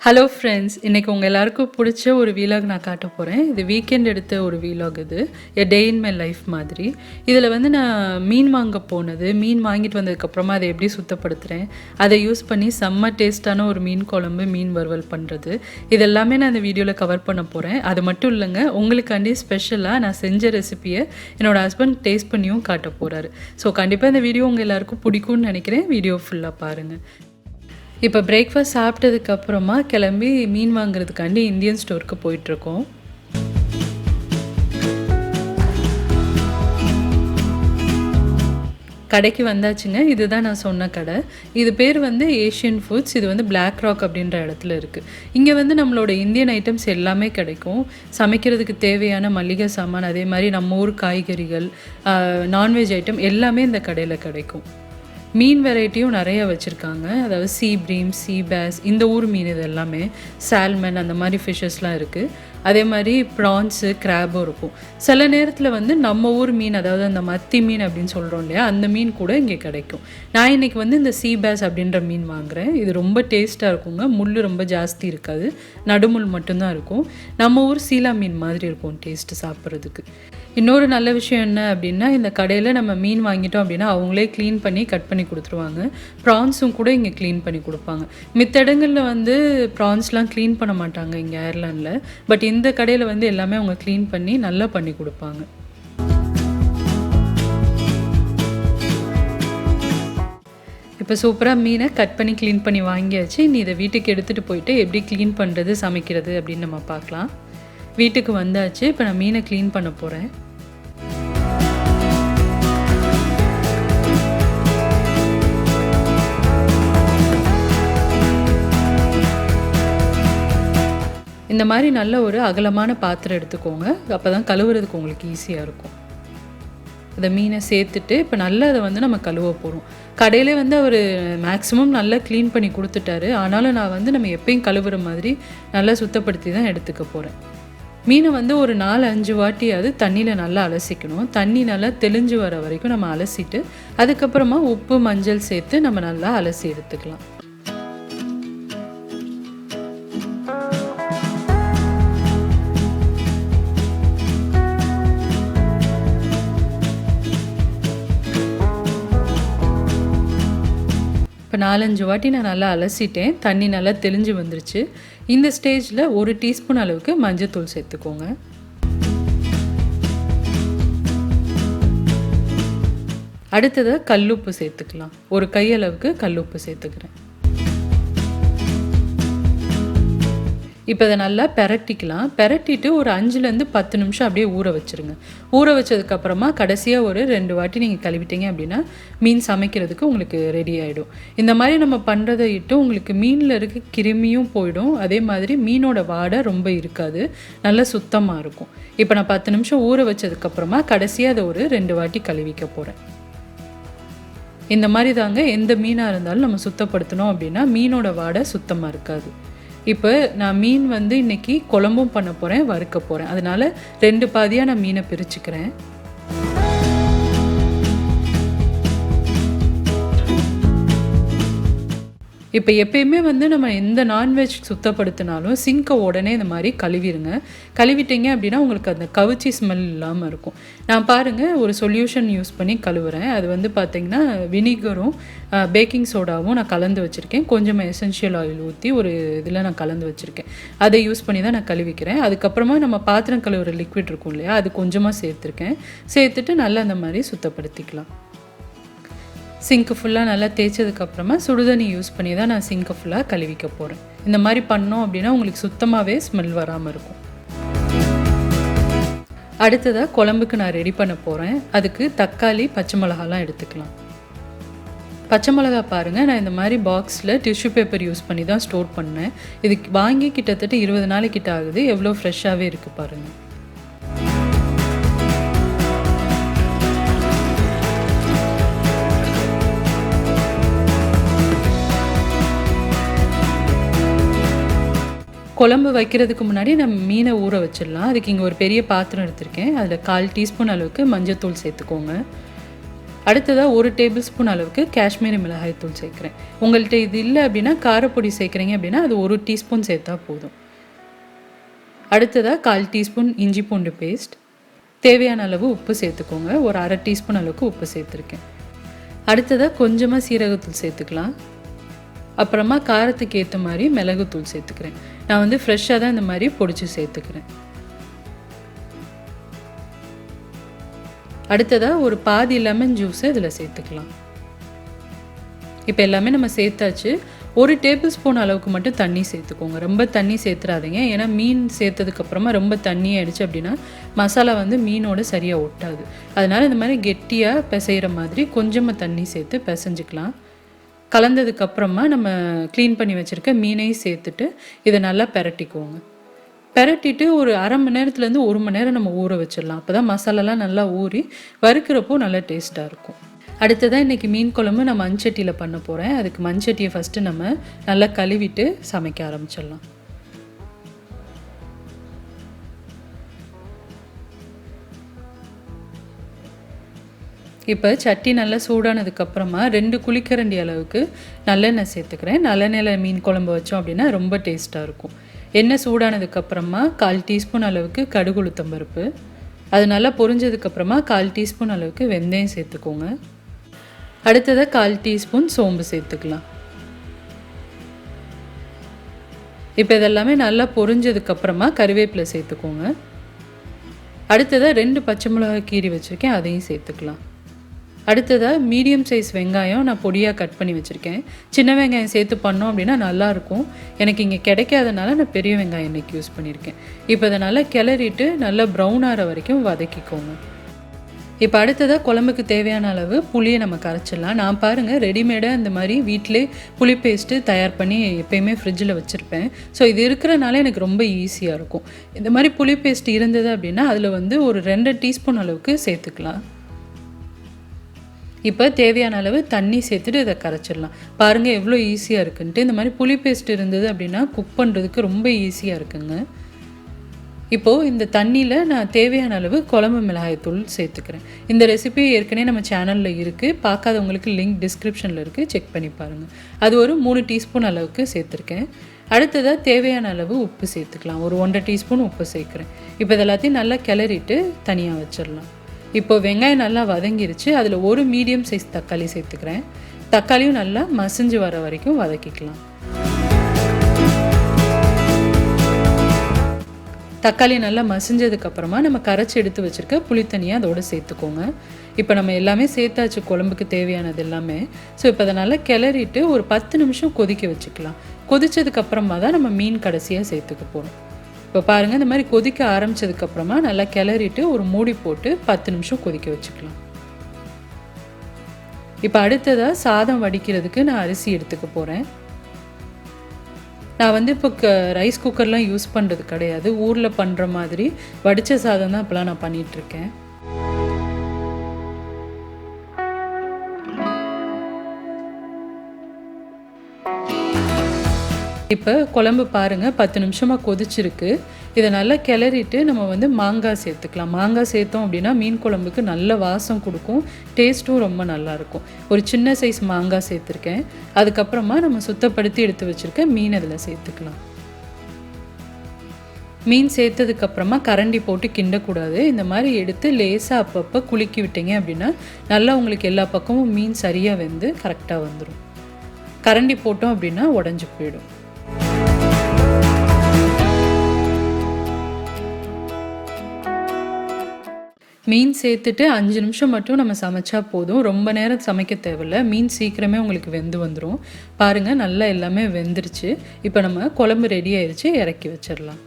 Hello friends, இன்றைக்கி உங்கள் எல்லாருக்கும் பிடிச்ச ஒரு வீலாக் நான் காட்ட போகிறேன். இது வீக்கெண்ட் எடுத்த ஒரு வீலாக். இது எ டே இன் மை லைஃப் மாதிரி. இதில் வந்து நான் மீன் வாங்க போனது, மீன் வாங்கிட்டு வந்ததுக்கப்புறமா அதை எப்படி சுத்தப்படுத்துகிறேன், அதை யூஸ் பண்ணி செம்ம டேஸ்ட்டான ஒரு மீன் குழம்பு, மீன் வறுவல் பண்ணுறது, இதெல்லாமே நான் இந்த வீடியோவில் கவர் பண்ண போகிறேன். அது மட்டும் இல்லைங்க, உங்களுக்காண்டி ஸ்பெஷலாக நான் செஞ்ச ரெசிப்பியை என்னோடய ஹஸ்பண்ட் டேஸ்ட் பண்ணியும் காட்ட போகிறாரு. ஸோ கண்டிப்பாக இந்த வீடியோ உங்கள் எல்லாருக்கும் பிடிக்கும்னு நினைக்கிறேன். வீடியோ ஃபுல்லாக பாருங்கள். இப்போ பிரேக்ஃபாஸ்ட் சாப்பிட்டதுக்கப்புறமா கிளம்பி மீன் வாங்குறதுக்காண்டி இந்தியன் ஸ்டோருக்கு போயிட்டுருக்கோம். கடைக்கு வந்தாச்சுங்க. இதுதான் நான் சொன்ன கடை. இது பேர் வந்து ஏஷியன் ஃபுட்ஸ். இது வந்து பிளாக் ராக் அப்படின்ற இடத்துல இருக்குது. இங்கே வந்து நம்மளோட இந்தியன் ஐட்டம்ஸ் எல்லாமே கிடைக்கும். சமைக்கிறதுக்கு தேவையான மளிகை சாமான், அதே மாதிரி நம்ம ஊர் காய்கறிகள், நான்வெஜ் ஐட்டம் எல்லாமே இந்த கடையில் கிடைக்கும். மீன் வெரைட்டியும் நிறைய வச்சுருக்காங்க. அதாவது சீ ப்ரீம், சீ பேஸ், இந்த ஊர் மீன் இது எல்லாமே, சால்மன், அந்த மாதிரி ஃபிஷ்ஷஸ்லாம் இருக்குது. அதே மாதிரி ப்ரான்ஸு, கிராபும் இருக்கும். சில நேரத்தில் வந்து நம்ம ஊர் மீன், அதாவது அந்த மத்தி மீன் அப்படின்னு சொல்கிறோம் இல்லையா, அந்த மீன் கூட இங்கே கிடைக்கும். நான் இன்றைக்கி வந்து இந்த சீ பேஸ் அப்படின்ற மீன் வாங்குகிறேன். இது ரொம்ப டேஸ்ட்டாக இருக்குங்க. முள் ரொம்ப ஜாஸ்தி இருக்காது, நடுமுள் மட்டும்தான் இருக்கும். நம்ம ஊர் சீலா மீன் மாதிரி இருக்கும் டேஸ்ட்டு சாப்பிட்றதுக்கு. இன்னொரு நல்ல விஷயம் என்ன அப்படின்னா, இந்த கடையில் நம்ம மீன் வாங்கிட்டோம் அப்படின்னா அவங்களே க்ளீன் பண்ணி கட் பண்ணி கொடுத்துருவாங்க. ப்ரான்ஸும் கூட இங்கே க்ளீன் பண்ணி கொடுப்பாங்க. மித்த இடங்களில் வந்து ப்ரான்ஸ்லாம் க்ளீன் பண்ண மாட்டாங்க இங்கே அயர்லாண்டில். பட் இந்த கடையில் வந்து எல்லாமே அவங்க க்ளீன் பண்ணி நல்லா பண்ணி கொடுப்பாங்க. இப்போ சூப்பராக மீனை கட் பண்ணி க்ளீன் பண்ணி வாங்கியாச்சு. இனி இதை வீட்டுக்கு எடுத்துகிட்டு போயிட்டு எப்படி க்ளீன் பண்ணுறது, சமைக்கிறது அப்படின்னு நம்ம பார்க்கலாம். வீட்டுக்கு வந்தாச்சு. இப்போ நான் மீனை க்ளீன் பண்ண போகிறேன். இந்த மாதிரி நல்ல ஒரு அகலமான பாத்திரம் எடுத்துக்கோங்க. அப்போ தான் கழுவுறதுக்கு உங்களுக்கு ஈஸியாக இருக்கும். அதை மீனை சேர்த்துட்டு இப்போ நல்லா அதை வந்து நம்ம கழுவ போகிறோம். கடையிலே வந்து அவர் மேக்ஸிமம் நல்லா க்ளீன் பண்ணி கொடுத்துட்டாரு. ஆனாலும் நான் வந்து நம்ம எப்பயும் கழுவுற மாதிரி நல்லா சுத்தப்படுத்தி தான் எடுத்துக்க போகிறேன். மீனை வந்து ஒரு 4-5 வாட்டியாவது தண்ணியில் நல்லா அலசிக்கணும். தண்ணி நல்லா தெளிஞ்சு வர வரைக்கும் நம்ம அலசிட்டு அதுக்கப்புறமா உப்பு, மஞ்சள் சேர்த்து நம்ம நல்லா அலசி எடுத்துக்கலாம். இப்போ 4-5 வாட்டி நான் நல்லா அலசிட்டேன். தண்ணி நல்லா தெளிஞ்சு வந்துருச்சு. இந்த ஸ்டேஜில் 1 டீஸ்பூன் அளவுக்கு மஞ்சள்தூள் சேர்த்துக்கோங்க. அடுத்ததாக கல்லுப்பு சேர்த்துக்கலாம். ஒரு கையளவுக்கு கல்லுப்பு சேர்த்துக்கிறேன். இப்போ இதை நல்லா பெரட்டிக்கலாம். பெரட்டிட்டு ஒரு 5-10 நிமிஷம் அப்படியே ஊற வச்சுருங்க. ஊற வச்சதுக்கப்புறமா கடைசியாக ஒரு 2 வாட்டி நீங்கள் கழுவிட்டீங்க அப்படின்னா மீன் சமைக்கிறதுக்கு உங்களுக்கு ரெடி ஆகிடும். இந்த மாதிரி நம்ம பண்ணுறதை இட்டு உங்களுக்கு மீனில் இருக்க கிருமியும் போயிடும். அதே மாதிரி மீனோட வாடை ரொம்ப இருக்காது, நல்லா சுத்தமாக இருக்கும். இப்போ நான் 10 நிமிஷம் ஊற வச்சதுக்கப்புறமா கடைசியாக அதை ஒரு 2 வாட்டி கழுவிக்க போகிறேன். இந்த மாதிரி தாங்க எந்த மீனாக இருந்தாலும் நம்ம சுத்தப்படுத்தணும் அப்படின்னா மீனோட வாடை சுத்தமாக இருக்காது. இப்போ நான் மீன் வந்து இன்றைக்கி குழம்பும் பண்ண போகிறேன், வறுக்க போகிறேன். அதனால் 2 பாதியாக நான் மீனை பிரிச்சுக்கிறேன். இப்போ எப்பயுமே வந்து நம்ம எந்த நான்வெஜ் சுத்தப்படுத்தினாலும் சிங்கை உடனே இந்த மாதிரி கழுவிடுங்க. கழுவிட்டீங்க அப்படின்னா உங்களுக்கு அந்த கவுச்சி ஸ்மெல் இல்லாமல் இருக்கும். நான் பாருங்கள் ஒரு சொல்யூஷன் யூஸ் பண்ணி கழுவுறேன். அது வந்து பார்த்திங்கன்னா வினிகரும் பேக்கிங் சோடாவும் நான் கலந்து வச்சுருக்கேன். கொஞ்சமாக எசென்ஷியல் ஆயில் ஊற்றி ஒரு இதில் நான் கலந்து வச்சுருக்கேன். அதை யூஸ் பண்ணி தான் நான் கழுவிக்கிறேன். அதுக்கப்புறமா நம்ம பாத்திரம் கழுவுற லிக்விட் இருக்கும் இல்லையா, அது கொஞ்சமாக சேர்த்துருக்கேன். சேர்த்துட்டு நல்லா அந்த மாதிரி சுத்தப்படுத்திக்கலாம். சிங்க்கு ஃபுல்லாக நல்லா தேய்ச்சதுக்கப்புறமா சுடுதண்ணி யூஸ் பண்ணி தான் நான் சிங்க்கை ஃபுல்லாக கழுவிக்க போகிறேன். இந்த மாதிரி பண்ணோம் அப்படின்னா உங்களுக்கு சுத்தமாகவே ஸ்மெல் வராமல் இருக்கும். அடுத்ததாக குழம்புக்கு நான் ரெடி பண்ண போகிறேன். அதுக்கு தக்காளி, பச்சை மிளகாலாம் எடுத்துக்கலாம். பச்சை மிளகா பாருங்கள், நான் இந்த மாதிரி பாக்ஸில் டிஷ்யூ பேப்பர் யூஸ் பண்ணி தான் ஸ்டோர் பண்ணேன். இதுக்கு வாங்கி கிட்டத்தட்ட 20 நாளைக்கிட்ட ஆகுது. எவ்வளோ ஃப்ரெஷ்ஷாகவே இருக்குது பாருங்கள். குழம்பு வைக்கிறதுக்கு முன்னாடி நம்ம மீனை ஊற வச்சிடலாம். அதுக்கு இங்கே ஒரு பெரிய பாத்திரம் எடுத்திருக்கேன். அதில் 1/4 டீஸ்பூன் அளவுக்கு மஞ்சள்தூள் சேர்த்துக்கோங்க. அடுத்ததாக 1 டேபிள் ஸ்பூன் அளவுக்கு காஷ்மீரி மிளகாய்த்தூள் சேர்க்குறேன். உங்கள்கிட்ட இது இல்லை அப்படின்னா காரப்பொடி சேர்க்குறீங்க அப்படின்னா அது 1 டீஸ்பூன் சேர்த்தா போதும். அடுத்ததாக 1/4 டீஸ்பூன் இஞ்சி பூண்டு பேஸ்ட், தேவையான அளவு உப்பு சேர்த்துக்கோங்க. ஒரு 1/2 டீஸ்பூன் அளவுக்கு உப்பு சேர்த்துருக்கேன். அடுத்ததாக கொஞ்சமாக சீரகத்தூள் சேர்த்துக்கலாம். அப்புறமா காரத்துக்கு ஏற்ற மாதிரி மிளகுத்தூள் சேர்த்துக்கிறேன். நான் வந்து ஃப்ரெஷ்ஷாக தான் இந்த மாதிரி பொடிச்சு சேர்த்துக்கிறேன். அடுத்ததாக ஒரு பாதி லெமன் ஜூஸை இதில் சேர்த்துக்கலாம். இப்போ எல்லாமே நம்ம சேர்த்தாச்சு. 1 டேபிள் ஸ்பூன் அளவுக்கு மட்டும் தண்ணி சேர்த்துக்கோங்க. ரொம்ப தண்ணி சேர்த்துறாதீங்க. ஏன்னா மீன் சேர்த்ததுக்கப்புறமா ரொம்ப தண்ணி ஆகிடுச்சு அப்படின்னா மசாலா வந்து மீனோட சரியாக ஒட்டாது. அதனால் இந்த மாதிரி கெட்டியாக பிசைகிற மாதிரி கொஞ்சமாக தண்ணி சேர்த்து பிசைஞ்சிக்கலாம். கலந்ததுக்கப்புறமா நம்ம க்ளீன் பண்ணி வச்சுருக்க மீனையும் சேர்த்துட்டு இதை நல்லா பெரட்டிக்குவோங்க. பெரட்டிட்டு ஒரு 1/2 மணி நேரத்துலேருந்து 1 மணி நேரம் நம்ம ஊற வச்சிடலாம். அப்போ தான் மசாலாலாம் நல்லா ஊறி வறுக்கிறப்போ நல்லா டேஸ்ட்டாக இருக்கும். அடுத்ததாக இன்றைக்கி மீன் குழம்பு நான் மண்சட்டியில் பண்ண போகிறேன். அதுக்கு மண்சட்டியை ஃபஸ்ட்டு நம்ம நல்லா கழுவிட்டு சமைக்க ஆரம்பிச்சிடலாம். இப்போ சட்டி நல்லா சூடானதுக்கப்புறமா 2 குழிக்கரண்டி அளவுக்கு நல்லெண்ணெய் சேர்த்துக்கிறேன். நல்லெண்ணெயில் மீன் குழம்பு வச்சோம் அப்படின்னா ரொம்ப டேஸ்ட்டாக இருக்கும். எண்ணெய் சூடானதுக்கப்புறமா 1/4 டீஸ்பூன் அளவுக்கு கடுகு உளுத்தம் பருப்பு, அது நல்லா பொரிஞ்சதுக்கப்புறமா 1/4 டீஸ்பூன் அளவுக்கு வெந்தயம் சேர்த்துக்கோங்க. அடுத்ததாக 1/4 டீஸ்பூன் சோம்பு சேர்த்துக்கலாம். இப்போ இதெல்லாமே நல்லா பொரிஞ்சதுக்கப்புறமா கறிவேப்பிலை சேர்த்துக்கோங்க. அடுத்ததாக 2 பச்சை மிளகாய் கீறி வச்சுருக்கேன், அதையும் சேர்த்துக்கலாம். அடுத்ததாக மீடியம் சைஸ் வெங்காயம் நான் பொடியாக கட் பண்ணி வச்சுருக்கேன். சின்ன வெங்காயம் சேர்த்து பண்ணோம் அப்படின்னா நல்லாயிருக்கும். எனக்கு இங்கே கிடைக்காதனால நான் பெரிய வெங்காயம் இன்றைக்கி யூஸ் பண்ணியிருக்கேன். இப்போ அதை நல்லா கிளறிட்டு நல்லா ப்ரௌன் ஆகிற வரைக்கும் வதக்கிக்கோங்க. இப்போ அடுத்ததாக குழம்புக்கு தேவையான அளவு புளியை நம்ம கரைச்சிடலாம். நான் பாருங்கள் ரெடிமேடாக இந்த மாதிரி வீட்டிலே புளி பேஸ்ட்டு தயார் பண்ணி எப்போயுமே ஃப்ரிட்ஜில் வச்சுருப்பேன். ஸோ இது இருக்கிறனால எனக்கு ரொம்ப ஈஸியாக இருக்கும். இந்த மாதிரி புளி பேஸ்ட் இருந்தது அப்படின்னா அதில் வந்து ஒரு 2 டீஸ்பூன் அளவுக்கு சேர்த்துக்கலாம். இப்போ தேவையான அளவு தண்ணி சேர்த்துட்டு இதை கரைச்சிடலாம். பாருங்கள் எவ்வளோ ஈஸியாக இருக்குன்ட்டு. இந்த மாதிரி புளி பேஸ்ட் இருந்தது அப்படின்னா குக் பண்ணுறதுக்கு ரொம்ப ஈஸியாக இருக்குங்க. இப்போது இந்த தண்ணியில் நான் தேவையான அளவு குழம்பு மிளகாய்த்தூள் சேர்த்துக்கிறேன். இந்த ரெசிபி ஏற்கனவே நம்ம சேனலில் இருக்குது. பார்க்காதவங்களுக்கு லிங்க் டிஸ்கிரிப்ஷனில் இருக்குது, செக் பண்ணி பாருங்கள். அது ஒரு 3 டீஸ்பூன் அளவுக்கு சேர்த்துருக்கேன். அடுத்ததாக தேவையான அளவு உப்பு சேர்த்துக்கலாம். ஒரு 1/2 டீஸ்பூன் உப்பு சேர்க்குறேன். இப்போ இதெல்லாத்தையும் நல்லா கிளறிட்டு தனியாக வச்சிடலாம். இப்போ வெங்காயம் நல்லா வதங்கிருச்சு. அதில் ஒரு மீடியம் சைஸ் தக்காளி சேர்த்துக்கிறேன். தக்காளியும் நல்லா மசிஞ்சு வர வரைக்கும் வதக்கிக்கலாம். தக்காளி நல்லா மசிஞ்சதுக்கப்புறமா நம்ம கரைச்சி எடுத்து வச்சுருக்க புளித்தண்ணியை அதோடு சேர்த்துக்கோங்க. இப்போ நம்ம எல்லாமே சேர்த்தாச்சு குழம்புக்கு தேவையானது எல்லாமே. ஸோ இப்போ அதை நல்லா கிளறிட்டு ஒரு 10 நிமிஷம் கொதிக்க வச்சுக்கலாம். கொதித்ததுக்கப்புறமா தான் நம்ம மீன் கடைசியாக சேர்த்துக்க போகிறோம். இப்போ பாருங்கள் இந்த மாதிரி கொதிக்க ஆரம்பித்ததுக்கப்புறமா நல்லா கிளறிட்டு ஒரு மூடி போட்டு 10 நிமிஷம் கொதிக்க வச்சுக்கலாம். இப்போ அடுத்ததாக சாதம் வடிக்கிறதுக்கு நான் அரிசி எடுத்துக்க போகிறேன். நான் வந்து இப்போ ரைஸ் குக்கர்லாம் யூஸ் பண்ணுறது கிடையாது. ஊரில் பண்ணுற மாதிரி வடித்த சாதம் தான் இப்போலாம் நான் பண்ணிகிட்ருக்கேன். இப்போ குழம்பு பாருங்கள் 10 நிமிஷமாக கொதிச்சிருக்கு. இதை நல்லா கிளறிட்டு நம்ம வந்து மாங்காய் சேர்த்துக்கலாம். மாங்காய் சேர்த்தோம் அப்படின்னா மீன் குழம்புக்கு நல்ல வாசம் கொடுக்கும், டேஸ்ட்டும் ரொம்ப நல்லாயிருக்கும். ஒரு சின்ன சைஸ் மாங்காய் சேர்த்துருக்கேன். அதுக்கப்புறமா நம்ம சுத்தப்படுத்தி எடுத்து வச்சுருக்க மீன் அதில் சேர்த்துக்கலாம். மீன் சேர்த்ததுக்கப்புறமா கரண்டி போட்டு கிண்டக்கூடாது. இந்த மாதிரி எடுத்து லேசாக அப்பப்போ குலுக்கி விட்டீங்க அப்படின்னா நல்லா உங்களுக்கு எல்லா பக்கமும் மீன் சரியாக வெந்து கரெக்டாக வந்துடும். கரண்டி போட்டோம் அப்படின்னா உடஞ்சி போயிடும். மீன் சேர்த்துட்டு 5 நிமிஷம் மட்டும் நம்ம சமைச்சா போதும். ரொம்ப நேரம் சமைக்க தேவையில்ல. மீன் சீக்கிரமே உங்களுக்கு வெந்து வந்துடும். பாருங்கள் நல்லா எல்லாமே வெந்துருச்சு. இப்போ நம்ம குழம்பு ரெடி ஆயிடுச்சு, இறக்கி வச்சிடலாம்.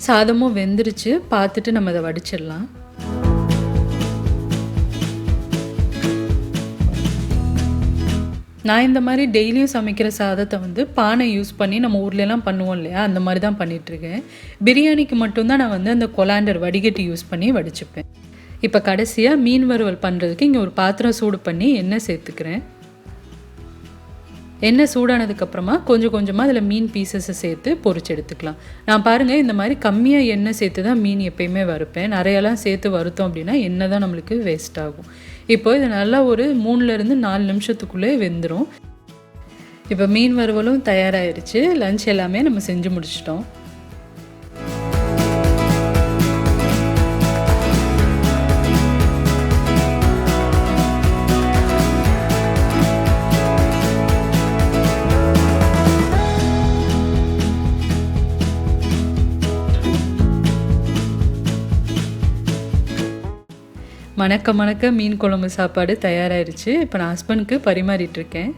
சாதமும் வெந்துருச்சு, பார்த்துட்டு நம்ம அதை வடிச்சிடலாம். நான் இந்த மாதிரி டெய்லியும் சமைக்கிற சாதத்தை வந்து பானை யூஸ் பண்ணி நம்ம ஊர்லலாம் பண்ணுவோம் இல்லையா, அந்த மாதிரி தான் பண்ணிகிட்ருக்கேன். பிரியாணிக்கு மட்டும்தான் நான் வந்து அந்த கொலாண்டர் வடிகட்டி யூஸ் பண்ணி வடிச்சுப்பேன். இப்போ கடைசியாக மீன் வறுவல் பண்ணுறதுக்கு இங்கே ஒரு பாத்திரம் சூடு பண்ணி எண்ணெய் சேர்த்துக்கிறேன். எண்ணெய் சூடானதுக்கப்புறமா கொஞ்சம் கொஞ்சமாக அதில் மீன் பீசஸை சேர்த்து பொரிச்சு எடுத்துக்கலாம். நான் பாருங்கள் இந்த மாதிரி கம்மியாக எண்ணெய் சேர்த்து தான் மீன் எப்பயுமே வறுப்பேன். நிறையெல்லாம் சேர்த்து வறுத்தோம் அப்படின்னா எண்ணெய் தான் நம்மளுக்கு வேஸ்ட் ஆகும். இப்போ இது நல்லா ஒரு 3லேருந்து 4 நிமிஷத்துக்குள்ளே வெந்துடும். இப்போ மீன் வறுவலும் தயாராகிடுச்சு. லஞ்ச் எல்லாமே நம்ம செஞ்சு முடிச்சிட்டோம். மணக்க மணக்க மீன் குழம்பு சாப்பாடு தயாராகிடுச்சு. இப்போ நான் ஹஸ்பண்டுக்கு பரிமாறிட்டுருக்கேன்.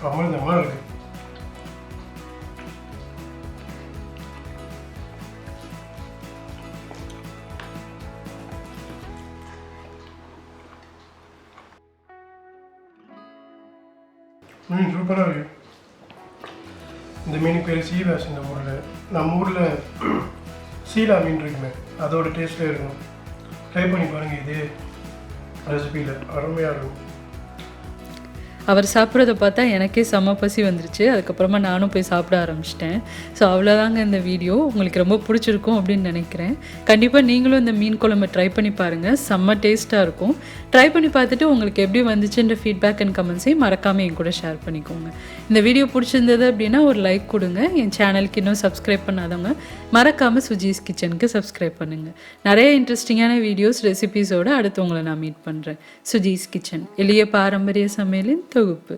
அமிர்தமாக இருக்குது. மீன் சூப்பராக இருக்குது. இந்த மீனுக்கு பேர் சீவாஸ். இந்த ஊரில் நம்ம ஊரில் சீலா மீன் இருக்குமே அதோட டேஸ்ட்டே இருக்கும். ட்ரை பண்ணி பாருங்கள். இதே ரெசிபியில் அருமையாக இருக்கும். அவர் சாப்பிட்றத பார்த்தா எனக்கே செம்ம பசி வந்துருச்சு. அதுக்கப்புறமா நானும் போய் சாப்பிட ஆரம்பிச்சிட்டேன். ஸோ அவ்வளோதாங்க இந்த வீடியோ. உங்களுக்கு ரொம்ப பிடிச்சிருக்கும் அப்படின்னு நினைக்கிறேன். கண்டிப்பாக நீங்களும் இந்த மீன் குழம்பு ட்ரை பண்ணி பாருங்கள். செம்ம டேஸ்ட்டாக இருக்கும். ட்ரை பண்ணி பார்த்துட்டு உங்களுக்கு எப்படி வந்துச்சுன்ற ஃபீட்பேக் அண்ட் கமெண்ட்ஸையும் மறக்காமல் என் கூட ஷேர் பண்ணிக்கோங்க. இந்த வீடியோ பிடிச்சிருந்தது அப்படின்னா ஒரு லைக் கொடுங்க. என் சேனலுக்கு இன்னும் சப்ஸ்கிரைப் பண்ணாதவங்க மறக்காமல் சுஜீஸ் கிச்சனுக்கு சப்ஸ்கிரைப் பண்ணுங்கள். நிறைய இன்ட்ரெஸ்டிங்கான வீடியோஸ் ரெசிபீஸோடு அடுத்து உங்களை நான் மீட் பண்ணுறேன். சுஜீஸ் கிச்சன், எளிய பாரம்பரிய சமையலின் தொகுப்பு.